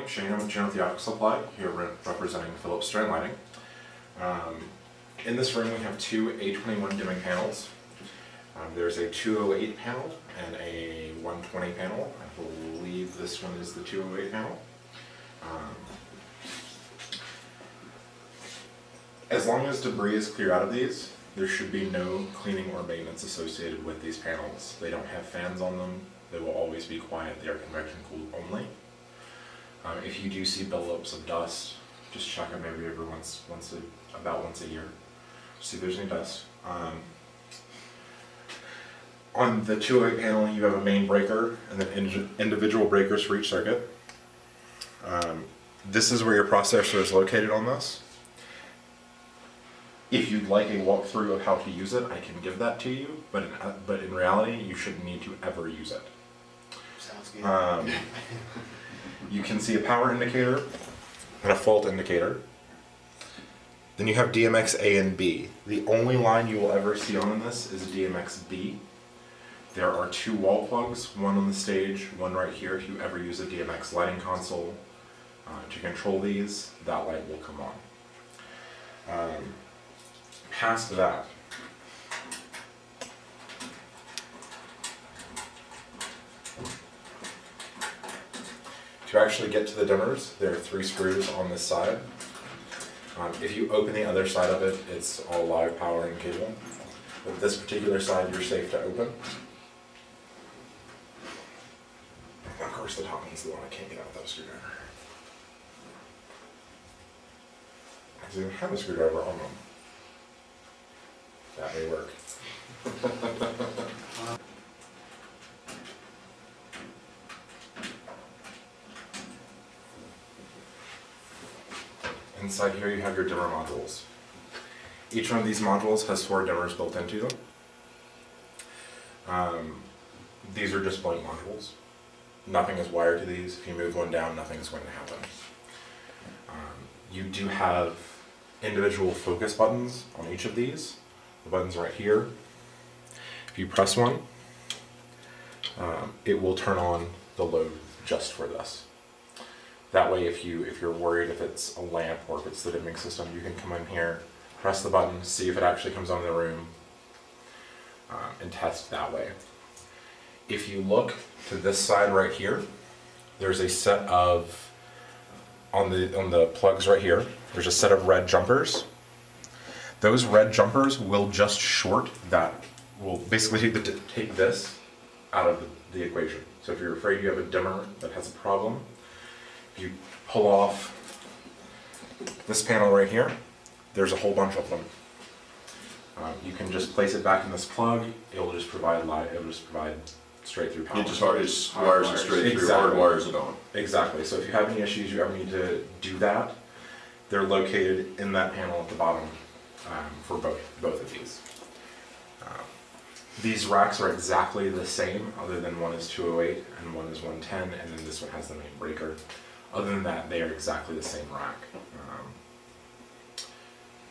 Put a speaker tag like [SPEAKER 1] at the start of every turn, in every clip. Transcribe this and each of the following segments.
[SPEAKER 1] Shane. I'm with General Theatrical Supply, here representing Philips Strand Lighting. In this room we have two A21 dimming panels. There's a 208 panel and a 120 panel. I believe this one is the 208 panel. As long as debris is clear out of these, there should be no cleaning or maintenance associated with these panels. They don't have fans on them. They will always be quiet. They are convection cooled only. If you do see buildups of dust, just check them maybe about once a year. See if there's any dust. On the 208 panel, you have a main breaker and then individual breakers for each circuit. This is where your processor is located on this. If you'd like a walkthrough of how to use it, I can give that to you, but in reality, you shouldn't need to ever use it.
[SPEAKER 2] Sounds good.
[SPEAKER 1] You can see a power indicator and a fault indicator. Then you have DMX A and B. The only line you will ever see on this is DMX B. There are two wall plugs, one on the stage, one right here. If you ever use a DMX lighting console to control these, that light will come on. Past that, to actually get to the dimmers, there are 3 screws on this side. If you open the other side of it, it's all live power and cable. But this particular side, you're safe to open. Of course, the top one's the one I can't get out without a screwdriver. Because they don't have a screwdriver on them. That may work. Inside here you have your dimmer modules. Each one of these modules has 4 dimmers built into them. These are just blank modules. Nothing is wired to these. If you move one down, nothing's going to happen. You do have individual focus buttons on each of these. The button's right here. If you press one, it will turn on the load just for this. That way, if you're worried if it's a lamp or if it's the dimming system, you can come in here, press the button, see if it actually comes on in the room, and test that way. If you look to this side right here, there's a set of, on the plugs right here, there's a set of red jumpers. Those red jumpers will just short that, will basically take this out of the equation. So if you're afraid you have a dimmer that has a problem, if you pull off this panel right here, there's a whole bunch of them. You can just place it back in this plug, it'll just provide light, it'll just provide straight through power.
[SPEAKER 3] It just wires it straight through, hard wires it on.
[SPEAKER 1] Exactly, so if you have any issues, you ever need to do that, they're located in that panel at the bottom. For both of these. These racks are exactly the same, other than one is 208 and one is 110, and then this one has the main breaker. Other than that, they are exactly the same rack.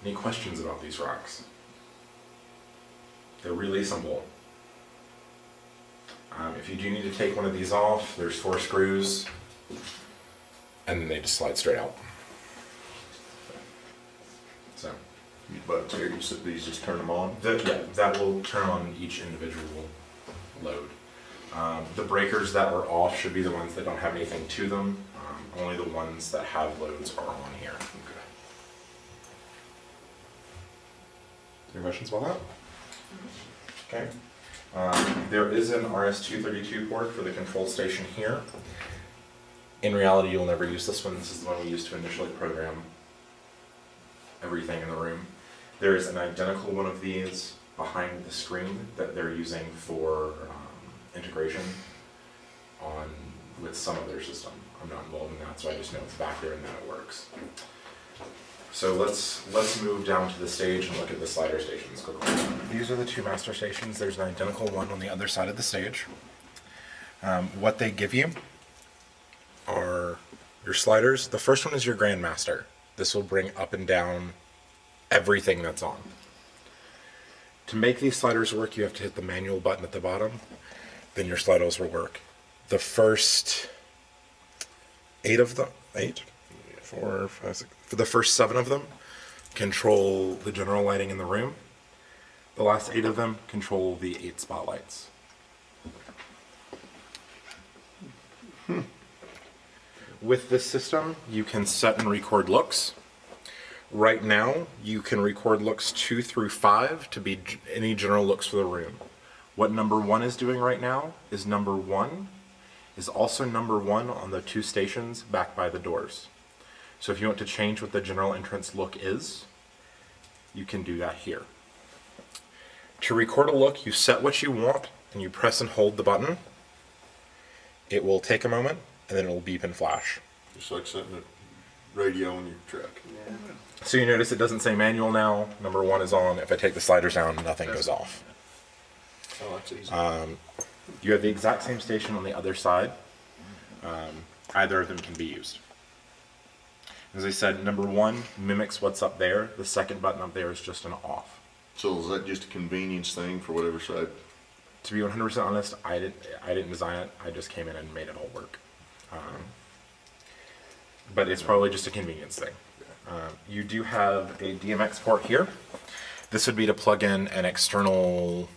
[SPEAKER 1] Any questions about these racks? They're really simple. If you do need to take one of these off, there's 4 screws, and then they just slide straight out. So.
[SPEAKER 3] But here, you said these just turn them on?
[SPEAKER 1] Yeah, that will turn on each individual load. The breakers that are off should be the ones that don't have anything to them. Only the ones that have loads are on here. Any questions about that? Okay. There is an RS-232 port for the control station here. In reality, you'll never use this one. This is the one we used to initially program everything in the room. There is an identical one of these behind the screen that they're using for integration with some of their system. I'm not involved in that, so I just know it's back there and that it works. So let's move down to the stage and look at the slider stations quickly. These are the 2 master stations. There's an identical one on the other side of the stage. What they give you are your sliders. The first one is your Grandmaster. This will bring up and down everything that's on. To make these sliders work, you have to hit the manual button at the bottom, then your sliders will work. The first 8 8, 4, 5, 6. For the first 7 of them, control the general lighting in the room. The last 8 of them control the 8 spotlights. With this system, you can set and record looks. Right now, you can record looks 2 through 5 to be any general looks for the room. What number 1 is doing right now is number 1 is also number 1 on the 2 stations back by the doors. So if you want to change what the general entrance look is, you can do that here. To record a look, you set what you want and you press and hold the button. It will take a moment and then it will beep and flash.
[SPEAKER 3] Just like setting a radio on your truck.
[SPEAKER 2] Yeah.
[SPEAKER 1] So you notice it doesn't say manual now, number 1 is on. If I take the sliders down, nothing goes off.
[SPEAKER 3] Oh, that's easy.
[SPEAKER 1] You have the exact same station on the other side. Either of them can be used. As I said, number 1 mimics what's up there. The second button up there is just an off.
[SPEAKER 3] So is that just a convenience thing for whatever side?
[SPEAKER 1] To be 100% honest, I didn't design it. I just came in and made it all work. But it's probably just a convenience thing. You do have a DMX port here. This would be to plug in an external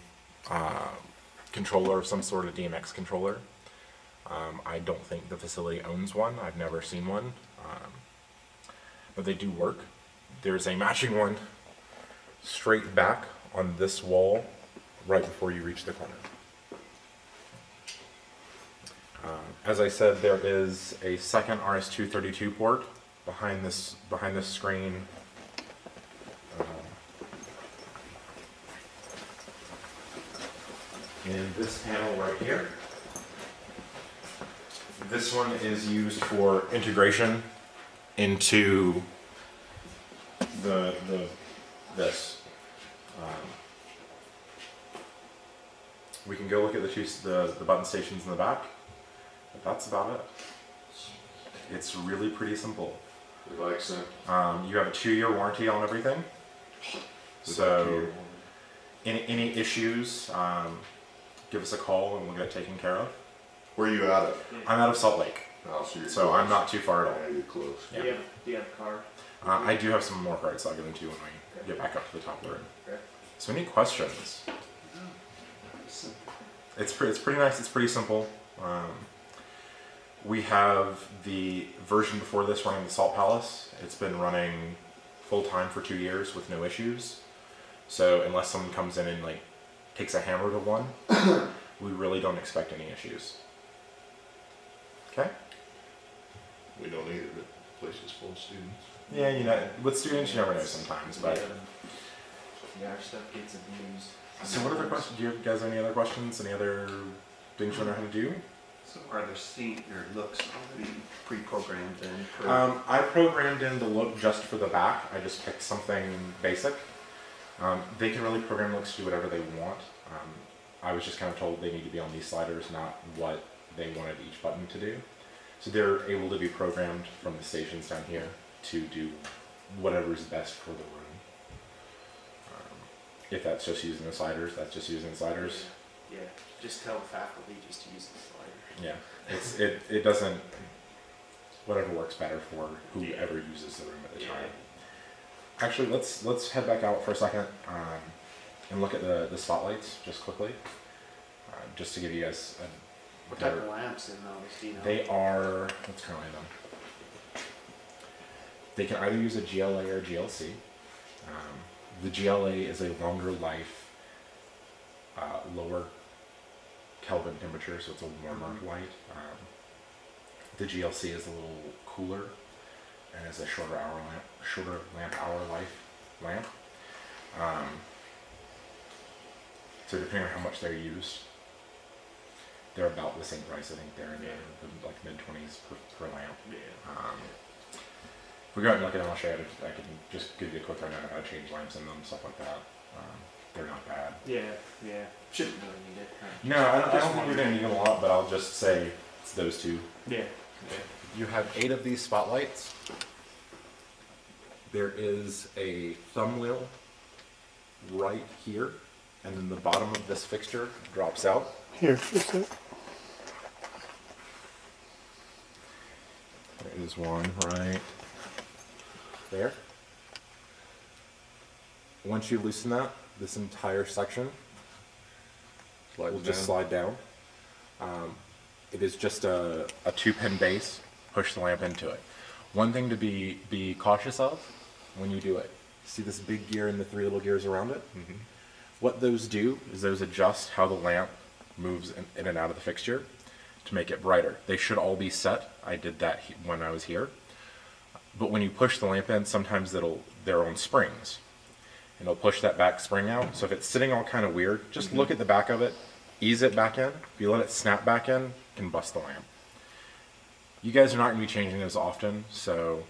[SPEAKER 1] controller of some sort of DMX controller. I don't think the facility owns one. I've never seen one. But they do work. There's a matching one straight back on this wall right before you reach the corner. As I said, there is a second RS-232 port behind this screen. In this panel right here. This one is used for integration into this. We can go look at the button stations in the back, but that's about it. It's really pretty simple.
[SPEAKER 3] Like so.
[SPEAKER 1] You have a 2-year warranty on everything. So any issues, give us a call and we'll get it taken care of.
[SPEAKER 3] Where are you out of?
[SPEAKER 1] I'm out of Salt Lake,
[SPEAKER 3] Oh, so you're
[SPEAKER 1] so
[SPEAKER 3] close.
[SPEAKER 1] I'm not too far at all.
[SPEAKER 3] Yeah, you're close.
[SPEAKER 1] Yeah.
[SPEAKER 2] Do you have a car?
[SPEAKER 1] I do have some more cards I'll give them to you when we get back up to the top of the room.
[SPEAKER 2] Okay.
[SPEAKER 1] So any questions? It's pretty nice. It's pretty simple. We have the version before this running the Salt Palace. It's been running full time for 2 years with no issues. So unless someone comes in and like takes a hammer to one, we really don't expect any issues. Okay?
[SPEAKER 3] We don't either, but the place is full of students.
[SPEAKER 1] Yeah, you know, with students you never know sometimes, but.
[SPEAKER 2] Yeah, our stuff gets abused.
[SPEAKER 1] So what other questions? Do you guys have any other questions? Any other things you want to know how to do?
[SPEAKER 2] So are there scene or looks already pre-programmed in?
[SPEAKER 1] I programmed in the look just for the back. I just picked something basic. They can really program looks to do whatever they want. I was just kind of told they need to be on these sliders, not what they wanted each button to do. So they're able to be programmed from the stations down here to do whatever is best for the room. If that's just using the sliders, that's just using the sliders.
[SPEAKER 2] Yeah, just tell the faculty just to use the sliders.
[SPEAKER 1] Yeah, it doesn't, whatever works better for whoever uses the room at the time. Actually, let's head back out for a second and look at the spotlights just quickly, just to give you guys a.
[SPEAKER 2] What type of lamps in those, do you know?
[SPEAKER 1] They are, what's currently them? They can either use a GLA or GLC. The GLA is a longer life, lower Kelvin temperature, so it's a warmer light. The GLC is a little cooler and is a shorter lamp hour life lamp. So depending on how much they're used, they're about the same price. I think they're in the like mid-20s per lamp.
[SPEAKER 2] Yeah.
[SPEAKER 1] If we go out and look at them, I'll show you. I can just give you a quick rundown of how to change lamps in them, stuff like that. They're not bad.
[SPEAKER 2] Yeah. Shouldn't really need it.
[SPEAKER 1] No, I don't think you're going to need them a lot, but I'll just say it's those two.
[SPEAKER 2] Yeah.
[SPEAKER 1] You have 8 of these spotlights. There is a thumb wheel right here, and then the bottom of this fixture drops out.
[SPEAKER 4] Here, is it?
[SPEAKER 1] There is one right there. Once you loosen that, this entire section
[SPEAKER 3] Slides
[SPEAKER 1] will just
[SPEAKER 3] down.
[SPEAKER 1] slide down. It is just a 2-pin base. Push the lamp into it. One thing to be cautious of when you do it. See this big gear and the 3 little gears around it?
[SPEAKER 3] Mm-hmm.
[SPEAKER 1] What those do is those adjust how the lamp moves in and out of the fixture to make it brighter. They should all be set. I did that when I was here. But when you push the lamp in, sometimes they're on springs. And it'll push that back spring out. So if it's sitting all kind of weird, just look at the back of it, ease it back in. If you let it snap back in, it can bust the lamp. You guys are not going to be changing those often, so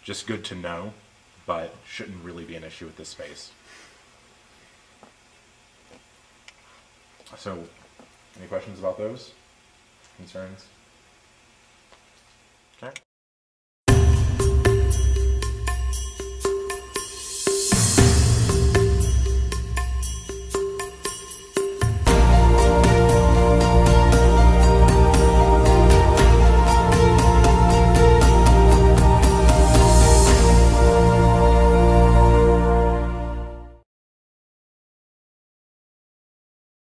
[SPEAKER 1] just good to know, but shouldn't really be an issue with this space. So, any questions about those? Concerns?